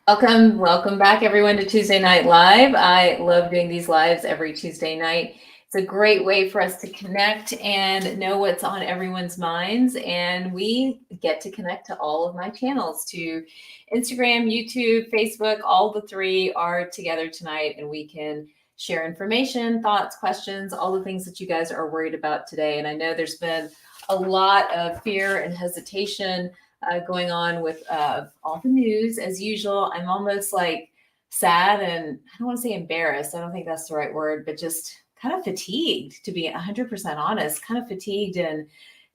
Welcome back everyone to Tuesday Night Live. I love doing these lives every Tuesday night. It's a great way for us to connect and know what's on everyone's minds. And we get to connect to all of my channels, to Instagram, YouTube, Facebook. All the three are together tonight, and we can share information, thoughts, questions, all the things that you guys are worried about today. And I know there's been a lot of fear and hesitation going on with all the news as usual. I'm almost like sad, and I don't want to say embarrassed. I don't think that's the right word, but just kind of fatigued, to be 100% honest, kind of fatigued and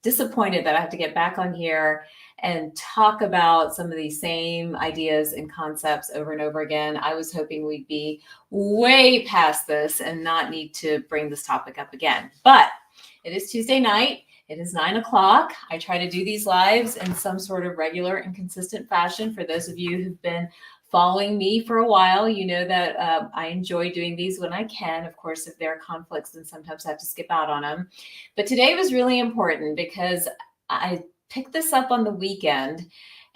disappointed that I have to get back on here and talk about some of these same ideas and concepts over and over again. I was hoping we'd be way past this and not need to bring this topic up again. But it is Tuesday night. It is 9 o'clock. I try to do these lives in some sort of regular and consistent fashion. For those of you who've been following me for a while, you know that I enjoy doing these when I can. Of course, if there are conflicts, then sometimes I have to skip out on them. But today was really important because I picked this up on the weekend,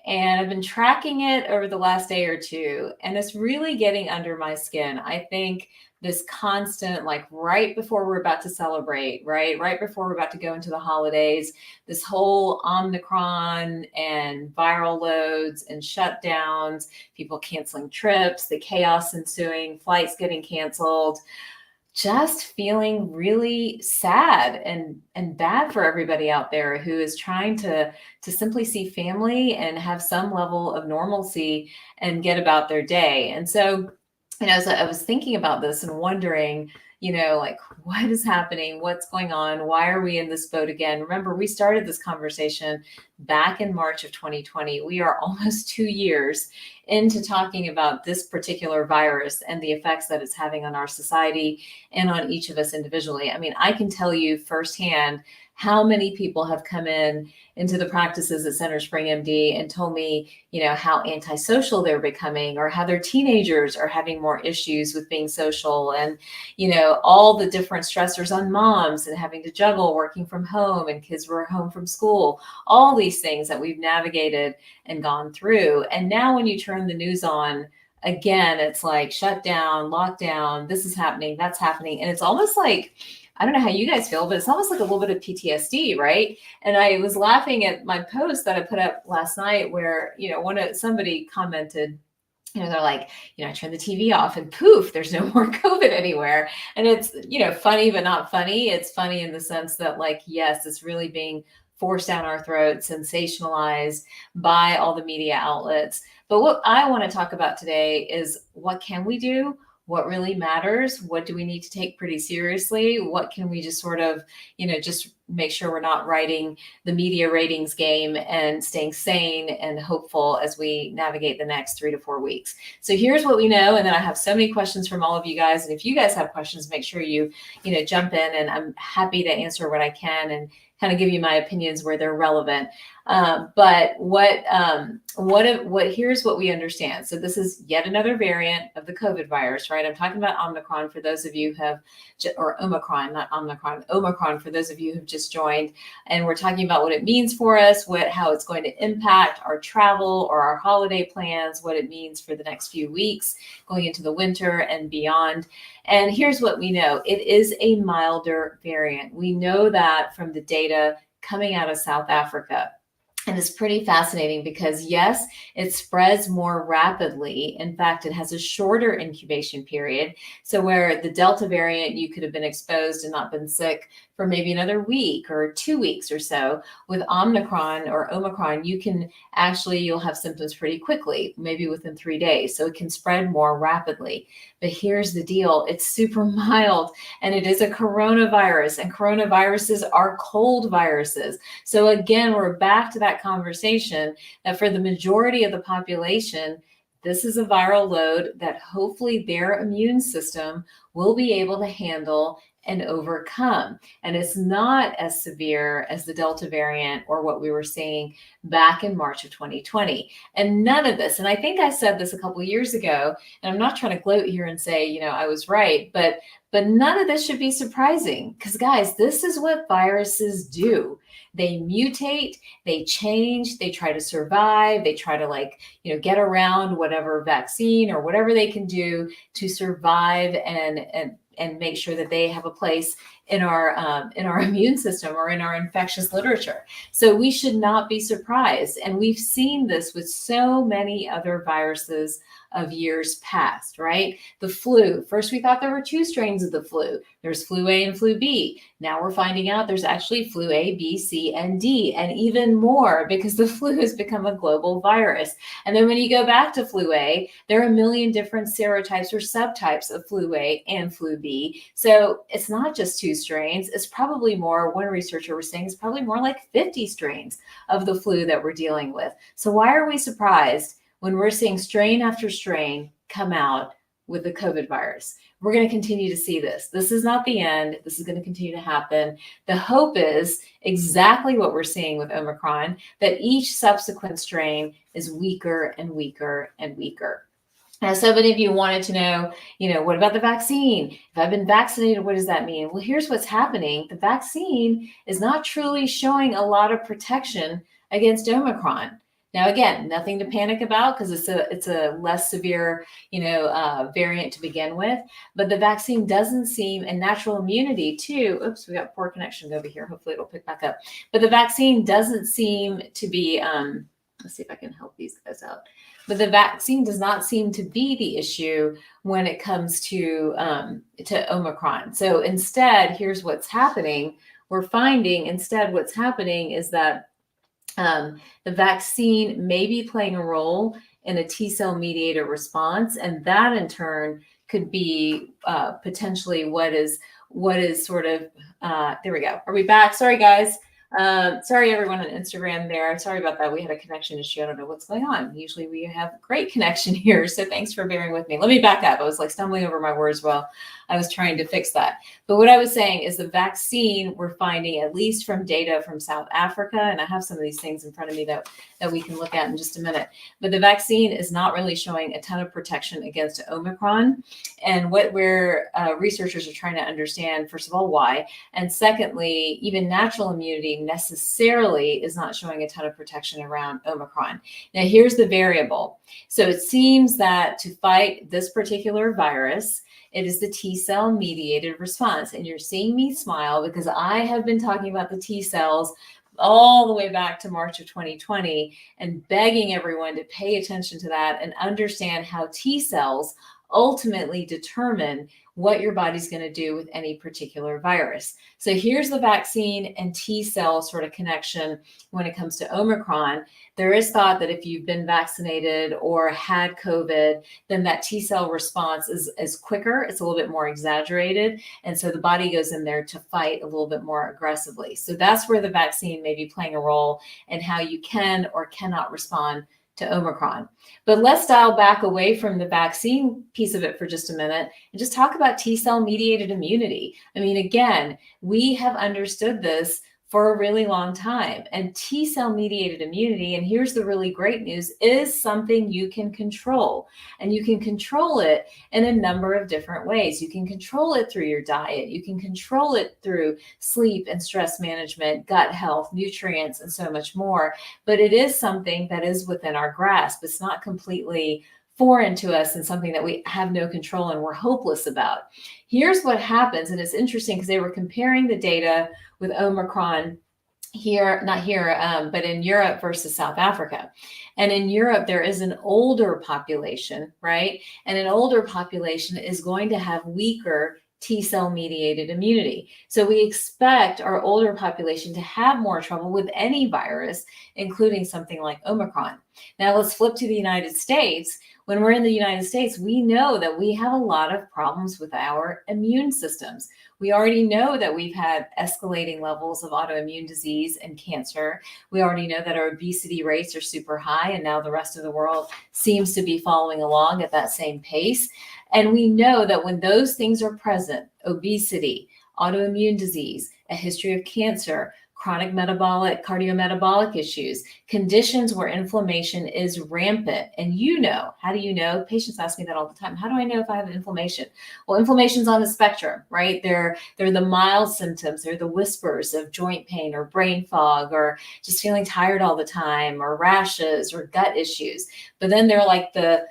and I've been tracking it over the last day or two, and it's really getting under my skin. I think this constant, like right before we're about to celebrate, right before we're about to go into the holidays, this whole Omicron and viral loads and shutdowns, people canceling trips, the chaos ensuing, flights getting canceled, just feeling really sad and bad for everybody out there who is trying to simply see family and have some level of normalcy and get about their day. And so, as I was thinking about this and wondering, like what is happening? What's going on? Why are we in this boat again? Remember, we started this conversation back in March of 2020. We are almost 2 years into talking about this particular virus and the effects that it's having on our society and on each of us individually. I mean, I can tell you firsthand how many people have come into the practices at Center Spring MD and told me, how antisocial they're becoming, or how their teenagers are having more issues with being social, and, all the different stressors on moms and having to juggle working from home and kids were home from school, all these things that we've navigated and gone through. And now when you turn the news on, again, it's like shut down, lockdown, this is happening, that's happening. And it's almost like, I don't know how you guys feel, but it's almost like a little bit of PTSD, right? And I was laughing at my post that I put up last night where, somebody commented, they're like, I turned the TV off and poof, there's no more COVID anywhere. And it's, funny, but not funny. It's funny in the sense that, like, yes, it's really being forced down our throats, sensationalized by all the media outlets. But what I want to talk about today is, what can we do? What really matters? What do we need to take pretty seriously? What can we just sort of, just make sure we're not riding the media ratings game and staying sane and hopeful as we navigate the next 3 to 4 weeks. So here's what we know. And then I have so many questions from all of you guys. And if you guys have questions, make sure you jump in, and I'm happy to answer what I can and kind of give you my opinions where they're relevant. But here's what we understand. So this is yet another variant of the COVID virus, right? I'm talking about Omicron for those of you who have, or Omicron, not Omicron, Omicron for those of you who've just joined. And we're talking about what it means for us, how it's going to impact our travel or our holiday plans, what it means for the next few weeks going into the winter and beyond. And here's what we know. It is a milder variant. We know that from the data coming out of South Africa. And it's pretty fascinating because, yes, it spreads more rapidly. In fact, it has a shorter incubation period. So where the Delta variant, you could have been exposed and not been sick for maybe another week or 2 weeks or so. With Omicron, you'll have symptoms pretty quickly, maybe within 3 days. So it can spread more rapidly. But here's the deal. It's super mild, and it is a coronavirus, and coronaviruses are cold viruses. So again, we're back to that conversation that for the majority of the population, this is a viral load that hopefully their immune system will be able to handle and overcome. And it's not as severe as the Delta variant or what we were seeing back in March of 2020. And none of this, and I think I said this a couple of years ago, and I'm not trying to gloat here and say, I was right, but none of this should be surprising, because guys, this is what viruses do. They mutate, they change, they try to survive, they try to get around whatever vaccine or whatever they can do to survive and make sure that they have a place in our immune system or in our infectious literature. So we should not be surprised. And we've seen this with so many other viruses of years past, right? The flu, first we thought there were two strains of the flu. There's flu A and flu B. Now we're finding out there's actually flu A, B, C, and D, and even more, because the flu has become a global virus. And then when you go back to flu A, there are a million different serotypes or subtypes of flu A and flu B. So it's not just two strains, it's probably more. One researcher was saying it's probably more like 50 strains of the flu that we're dealing with. So why are we surprised when we're seeing strain after strain come out with the COVID virus? We're going to continue to see this. This is not the end. This is going to continue to happen. The hope is exactly what we're seeing with Omicron, that each subsequent strain is weaker and weaker and weaker. Now, so many of you wanted to know, what about the vaccine? If I've been vaccinated, what does that mean? Well, here's what's happening. The vaccine is not truly showing a lot of protection against Omicron. Now, again, nothing to panic about, because it's a less severe, variant to begin with. But the vaccine doesn't seem, and natural immunity too. Oops, we got poor connection over here. Hopefully it'll pick back up. But the vaccine doesn't seem to be. Let's see if I can help these guys out. But the vaccine does not seem to be the issue when it comes to Omicron. So instead, here's what's happening. We're finding instead what's happening is that the vaccine may be playing a role in a T-cell mediated response, and that in turn could be potentially what is sort of, there we go. Are we back? Sorry, guys. Sorry, everyone on Instagram there. Sorry about that. We had a connection issue. I don't know what's going on. Usually we have great connection here. So thanks for bearing with me. Let me back up. I was stumbling over my words while I was trying to fix that. But what I was saying is the vaccine, we're finding, at least from data from South Africa, and I have some of these things in front of me that we can look at in just a minute, but the vaccine is not really showing a ton of protection against Omicron. And what researchers are trying to understand, first of all, why, and secondly, even natural immunity necessarily is not showing a ton of protection around Omicron. Now, here's the variable. So it seems that to fight this particular virus, it is the T-cell mediated response. And you're seeing me smile because I have been talking about the T-cells all the way back to March of 2020 and begging everyone to pay attention to that and understand how T-cells ultimately determine what your body's going to do with any particular virus. So here's the vaccine and T-cell sort of connection when it comes to Omicron. There is thought that if you've been vaccinated or had COVID, then that T-cell response is quicker. It's a little bit more exaggerated. And so the body goes in there to fight a little bit more aggressively. So that's where the vaccine may be playing a role in how you can or cannot respond to Omicron. But let's dial back away from the vaccine piece of it for just a minute and just talk about T-cell mediated immunity. I mean, again, we have understood this for a really long time, and T-cell mediated immunity, and here's the really great news, is something you can control, and you can control it in a number of different ways. You can control it through your diet. You can control it through sleep and stress management, gut health, nutrients, and so much more. But it is something that is within our grasp. It's not completely foreign to us and something that we have no control and we're hopeless about. Here's what happens, and it's interesting because they were comparing the data with Omicron here, not here, but in Europe versus South Africa. And in Europe, there is an older population, right? And an older population is going to have weaker T-cell mediated immunity. So we expect our older population to have more trouble with any virus, including something like Omicron. Now let's flip to the United States. When we're in the United States, we know that we have a lot of problems with our immune systems. We already know that we've had escalating levels of autoimmune disease and cancer. We already know that our obesity rates are super high, and now the rest of the world seems to be following along at that same pace. And we know that when those things are present, obesity, autoimmune disease, a history of cancer, chronic cardiometabolic issues, conditions where inflammation is rampant. And how do you know? Patients ask me that all the time. How do I know if I have inflammation? Well, inflammation's on the spectrum, right? They're the mild symptoms. They're the whispers of joint pain or brain fog or just feeling tired all the time or rashes or gut issues. But then they're like the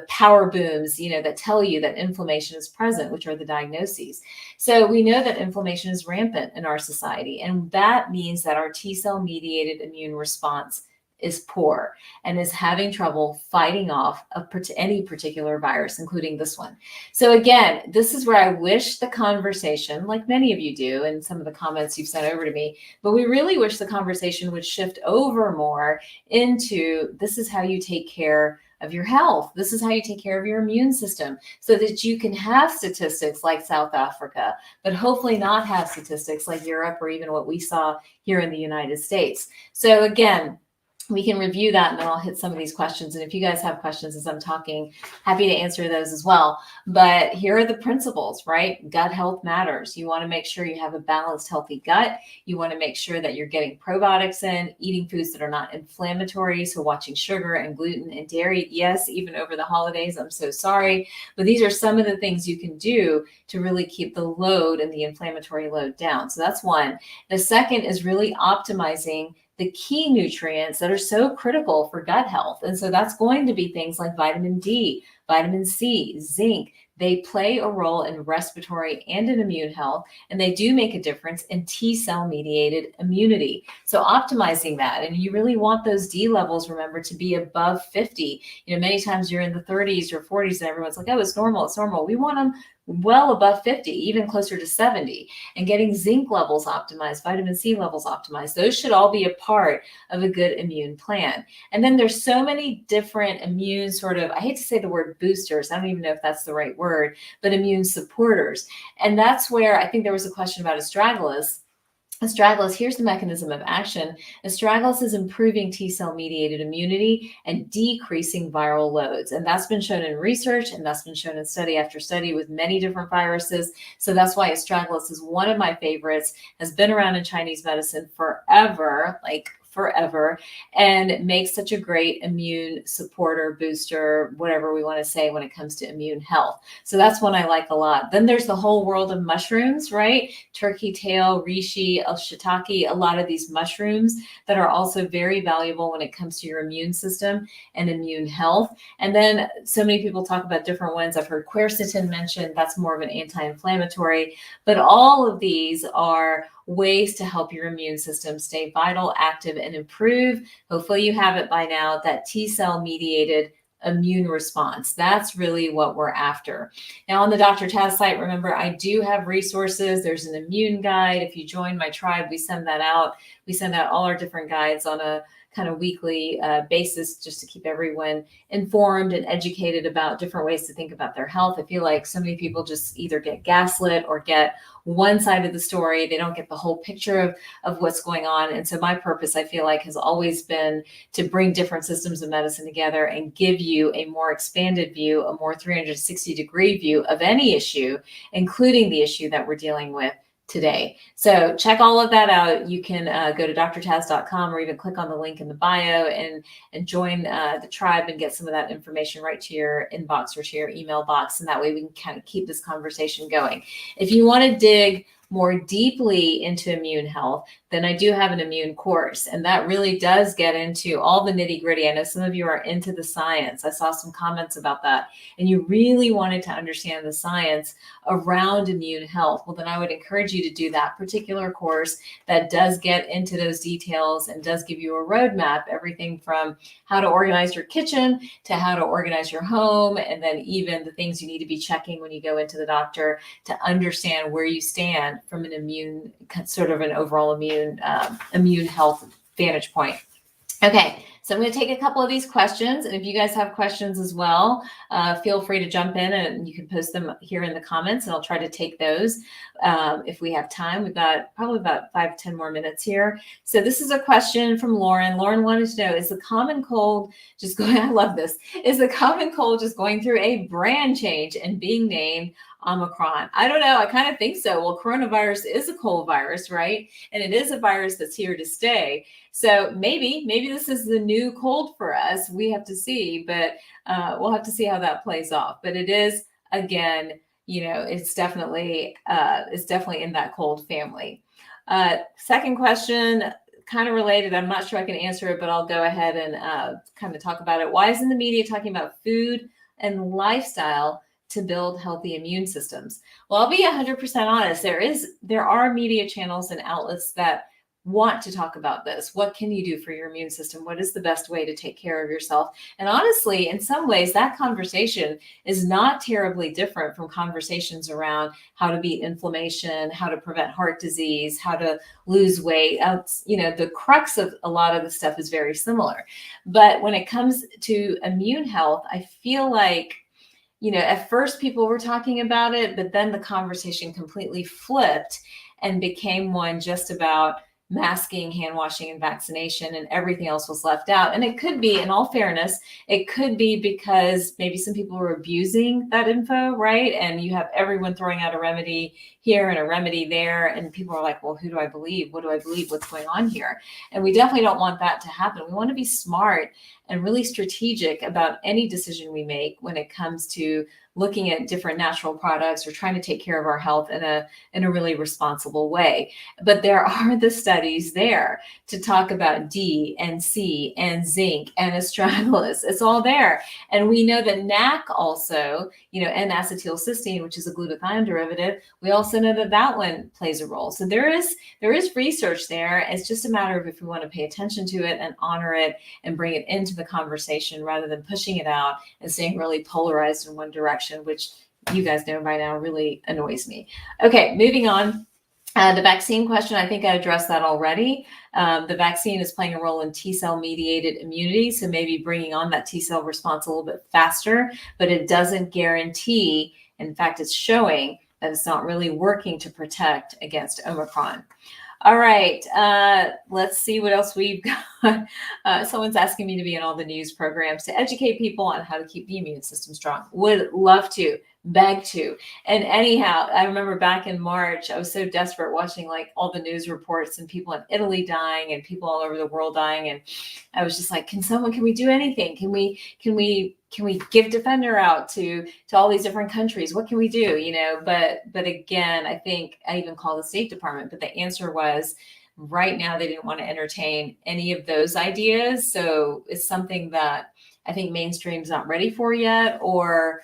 power booms, that tell you that inflammation is present, which are the diagnoses. So we know that inflammation is rampant in our society, and that means that our T cell mediated immune response is poor and is having trouble fighting off any particular virus, including this one. So again, this is where I wish the conversation, like many of you do, and some of the comments you've sent over to me, but we really wish the conversation would shift over more into this is how you take care of your health. This is how you take care of your immune system so that you can have statistics like South Africa, but hopefully not have statistics like Europe or even what we saw here in the United States. So again, we can review that and then I'll hit some of these questions. And if you guys have questions as I'm talking, happy to answer those as well. But here are the principles, right? Gut health matters. You want to make sure you have a balanced, healthy gut. You want to make sure that you're getting probiotics in, eating foods that are not inflammatory. So watching sugar and gluten and dairy. Yes, even over the holidays, I'm so sorry. But these are some of the things you can do to really keep the load and the inflammatory load down. So that's one. The second is really optimizing the key nutrients that are so critical for gut health. And so that's going to be things like vitamin D, vitamin C, zinc. They play a role in respiratory and in immune health, and they do make a difference in T cell mediated immunity. So optimizing that, and you really want those D levels, remember, to be above 50. Many times you're in the 30s or 40s and everyone's like, oh, it's normal, it's normal. We want them well above 50, even closer to 70, and getting zinc levels optimized, vitamin C levels optimized. Those should all be a part of a good immune plan. And then there's so many different immune I hate to say the word boosters. I don't even know if that's the right word, but immune supporters. And that's where I think there was a question about astragalus. Astragalus, here's the mechanism of action. Astragalus is improving T cell mediated immunity and decreasing viral loads. And that's been shown in research, and that's been shown in study after study with many different viruses. So that's why astragalus is one of my favorites, has been around in Chinese medicine forever, and makes such a great immune supporter, booster, whatever we want to say when it comes to immune health. So that's one I like a lot. Then there's the whole world of mushrooms, right? Turkey tail, reishi, shiitake, a lot of these mushrooms that are also very valuable when it comes to your immune system and immune health. And then so many people talk about different ones. I've heard quercetin mentioned. That's more of an anti-inflammatory, but all of these are ways to help your immune system stay vital, active, and improve. Hopefully you have it by now, that T cell mediated immune response. That's really what we're after. Now on the Dr. Taz site, remember, I do have resources. There's an immune guide. If you join my tribe, we send that out. We send out all our different guides on a kind of weekly basis just to keep everyone informed and educated about different ways to think about their health. I feel like so many people just either get gaslit or get one side of the story. They don't get the whole picture of what's going on. And so my purpose, I feel like, has always been to bring different systems of medicine together and give you a more expanded view, a more 360-degree view of any issue, including the issue that we're dealing with today. So check all of that out. You can go to drtaz.com or even click on the link in the bio and join the tribe and get some of that information right to your inbox or to your email box. And that way we can kind of keep this conversation going. If you want to dig more deeply into immune health, then I do have an immune course. And that really does get into all the nitty gritty. I know some of you are into the science. I saw some comments about that. And you really wanted to understand the science around immune health. Well, then I would encourage you to do that particular course that does get into those details and does give you a roadmap, everything from how to organize your kitchen to how to organize your home, and then even the things you need to be checking when you go into the doctor to understand where you stand from an immune, sort of an overall immune health vantage point. Okay, so I'm going to take a couple of these questions, and if you guys have questions as well, feel free to jump in and you can post them here in the comments, and I'll try to take those if we have time. We've got probably about 5-10 more minutes here. So this is a question from Lauren. Lauren wanted to know, is the common cold just going, I love this, is the common cold just going through a brand change and being named Omicron? I don't know. I kind of think so. Well, coronavirus is a cold virus, right? And it is a virus that's here to stay. So maybe this is the new cold for us. We have to see, but we'll have to see how that plays off. But it is, again, it's definitely in that cold family. Second question, kind of related. I'm not sure I can answer it, but I'll go ahead and kind of talk about it. Why isn't the media talking about food and lifestyle to build healthy immune systems? Well, I'll be 100% honest. There are media channels and outlets that want to talk about this. What can you do for your immune system? What is the best way to take care of yourself? And honestly, in some ways, that conversation is not terribly different from conversations around how to beat inflammation, how to prevent heart disease, how to lose weight. The crux of a lot of the stuff is very similar. But when it comes to immune health, I feel like at first people were talking about it, but then the conversation completely flipped and became one just about masking, hand washing, and vaccination, and everything else was left out. And it could be, in all fairness, it could be because maybe some people were abusing that info, right? And you have everyone throwing out a remedy here and a remedy there, and people are like, well, who do I believe? What do I believe? What's going on here? And we definitely don't want that to happen. We want to be smart and really strategic about any decision we make when it comes to looking at different natural products or trying to take care of our health in a really responsible way. But there are the studies there to talk about D and C and zinc and astragalus. It's all there. And we know that NAC also, N-acetylcysteine, which is a glutathione derivative, we also know that one plays a role. So there is research there. It's just a matter of if we want to pay attention to it and honor it and bring it into the conversation rather than pushing it out and staying really polarized in one direction, which you guys know by now really annoys me. Okay, moving on. The vaccine question, I think I addressed that already. The vaccine is playing a role in T-cell mediated immunity, so maybe bringing on that T-cell response a little bit faster, but it doesn't guarantee, in fact, it's showing that it's not really working to protect against Omicron. All right, let's see what else we've got. Someone's asking me to be in all the news programs to educate people on how to keep the immune system strong. Would love to, beg to. And anyhow, I remember back in March, I was so desperate watching like all the news reports and people in Italy dying and people all over the world dying. And I was just like, can we do anything? Can we give Defender out to all these different countries? What can we do? But again, I think I even called the State Department, but the answer was right now they didn't want to entertain any of those ideas. So it's something that I think mainstream's not ready for yet, or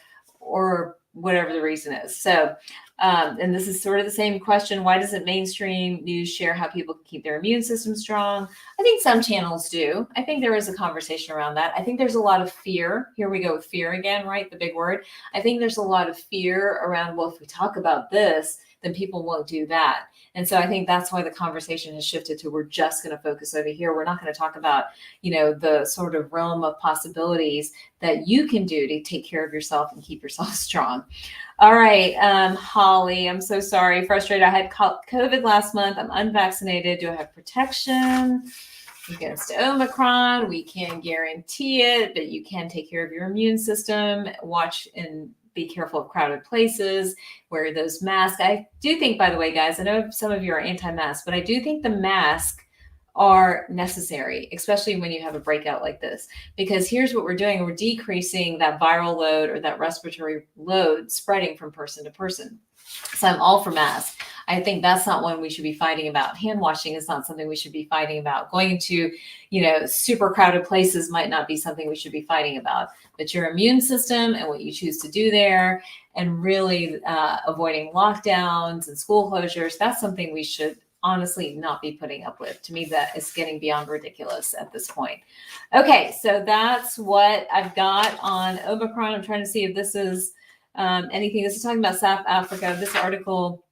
whatever the reason is. So, and this is sort of the same question. Why doesn't mainstream news share how people can keep their immune system strong? I think some channels do. I think there is a conversation around that. I think there's a lot of fear. Here we go with fear again, right? The big word. I think there's a lot of fear around, well, if we talk about this, then people won't do that. And so I think that's why the conversation has shifted to we're just going to focus over here. We're not going to talk about, the sort of realm of possibilities that you can do to take care of yourself and keep yourself strong. All right, Holly, I'm so sorry. Frustrated. I had COVID last month. I'm unvaccinated. Do I have protection against Omicron? We can't guarantee it, but you can take care of your immune system. Watch and be careful of crowded places, wear those masks. I do think, by the way, guys, I know some of you are anti-mask, but I do think the masks are necessary, especially when you have a breakout like this, because here's what we're doing. We're decreasing that viral load or that respiratory load spreading from person to person. So I'm all for masks. I think that's not one we should be fighting about. Hand washing is not something we should be fighting about. Going into, super crowded places might not be something we should be fighting about. But your immune system and what you choose to do there, and really avoiding lockdowns and school closures, that's something we should honestly not be putting up with. To me, that is getting beyond ridiculous at this point. Okay, so that's what I've got on Omicron. I'm trying to see if this is anything. This is talking about South Africa. This article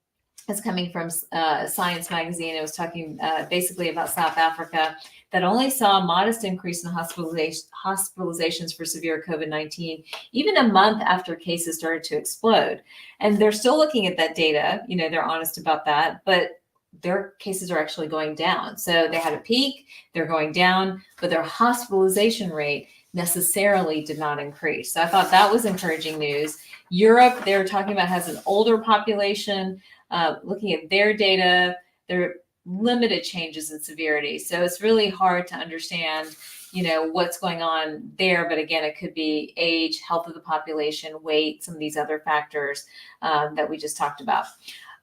is coming from Science Magazine. It was talking basically about South Africa that only saw a modest increase in hospitalizations for severe COVID-19, even a month after cases started to explode. And they're still looking at that data. They're honest about that, but their cases are actually going down. So they had a peak, they're going down, but their hospitalization rate necessarily did not increase. So I thought that was encouraging news. Europe, they're talking about, has an older population. Looking at their data, there are limited changes in severity. So it's really hard to understand, what's going on there. But again, it could be age, health of the population, weight, some of these other factors that we just talked about.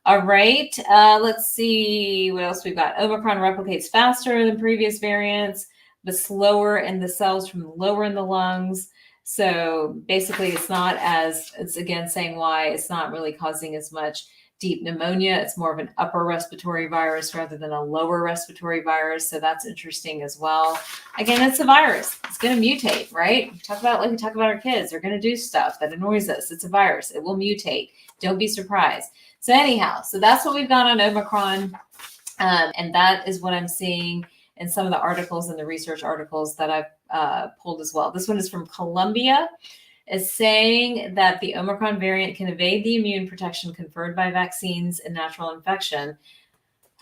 All right, let's see what else we've got. Omicron replicates faster than previous variants, but slower in the cells from lower in the lungs. So basically, it's again saying why it's not really causing as much deep pneumonia. It's more of an upper respiratory virus rather than a lower respiratory virus. So that's interesting as well. Again, it's a virus. It's going to mutate, right? We talk about our kids. They're going to do stuff that annoys us. It's a virus. It will mutate. Don't be surprised. So anyhow, that's what we've got on Omicron. And that is what I'm seeing in some of the articles and the research articles that I've pulled as well. This one is from Columbia. Is saying that the Omicron variant can evade the immune protection conferred by vaccines and natural infection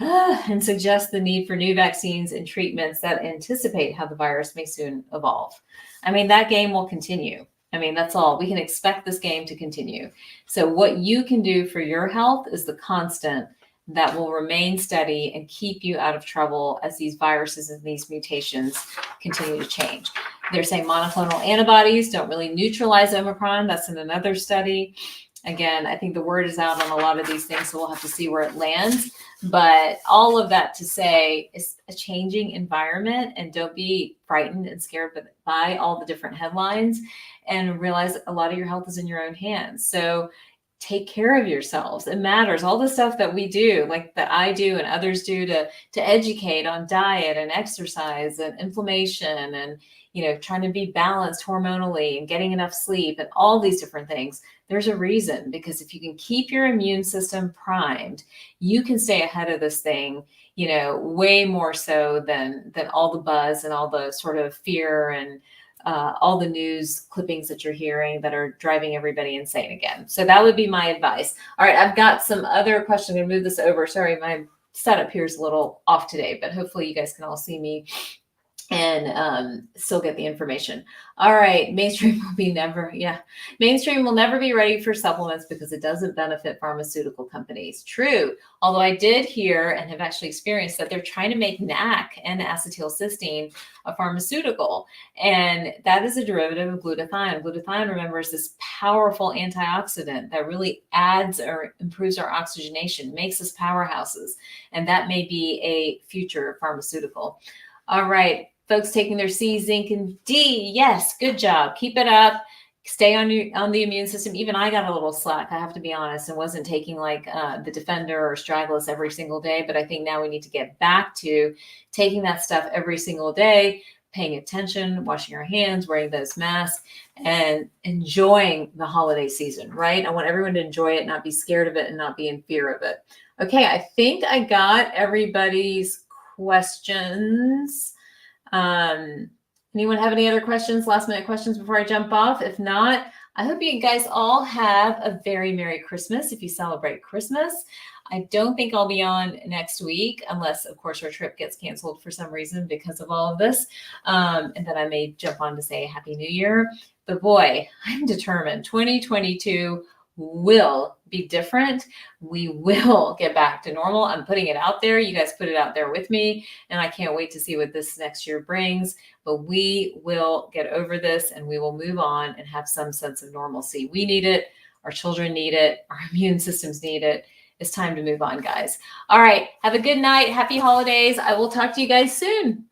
and suggests the need for new vaccines and treatments that anticipate how the virus may soon evolve. I mean, that game will continue. I mean, that's all. We can expect this game to continue. So what you can do for your health is the constant that will remain steady and keep you out of trouble as these viruses and these mutations continue to change. They're saying monoclonal antibodies don't really neutralize Omicron. That's in another study. Again, I think the word is out on a lot of these things, so we'll have to see where it lands. But all of that to say, it's a changing environment, and don't be frightened and scared by all the different headlines, and realize a lot of your health is in your own hands. So take care of yourselves. It matters. All the stuff that we do, like that I do and others do to educate on diet and exercise and inflammation and, trying to be balanced hormonally and getting enough sleep and all these different things. There's a reason, because if you can keep your immune system primed, you can stay ahead of this thing, way more so than all the buzz and all the sort of fear and all the news clippings that you're hearing that are driving everybody insane again. So that would be my advice. All right, I've got some other questions. I'm going to move this over. Sorry, my setup here is a little off today, but hopefully you guys can all see me and still get the information. All right, mainstream will never be ready for supplements because it doesn't benefit pharmaceutical companies. True, although I did hear and have actually experienced that they're trying to make NAC and acetylcysteine a pharmaceutical, and that is a derivative of glutathione. Glutathione, remember, is this powerful antioxidant that really adds or improves our oxygenation, makes us powerhouses, and that may be a future pharmaceutical. All right. Folks taking their C, zinc, and D. Yes, good job. Keep it up. Stay on the immune system. Even I got a little slack, I have to be honest, and wasn't taking like the Defender or Astragalus every single day. But I think now we need to get back to taking that stuff every single day, paying attention, washing our hands, wearing those masks, and enjoying the holiday season, right? I want everyone to enjoy it, not be scared of it, and not be in fear of it. Okay, I think I got everybody's questions. Anyone have any other questions, last minute questions before I jump off? If not, I hope you guys all have a very Merry Christmas if you celebrate Christmas. I don't think I'll be on next week unless, of course, our trip gets canceled for some reason because of all of this. And then I may jump on to say Happy New Year. But boy, I'm determined. 2022 will be different. We will get back to normal. I'm putting it out there. You guys put it out there with me, and I can't wait to see what this next year brings. But we will get over this, and we will move on and have some sense of normalcy. We need it. Our children need it. Our immune systems need it. It's time to move on, guys. All right. Have a good night. Happy holidays. I will talk to you guys soon.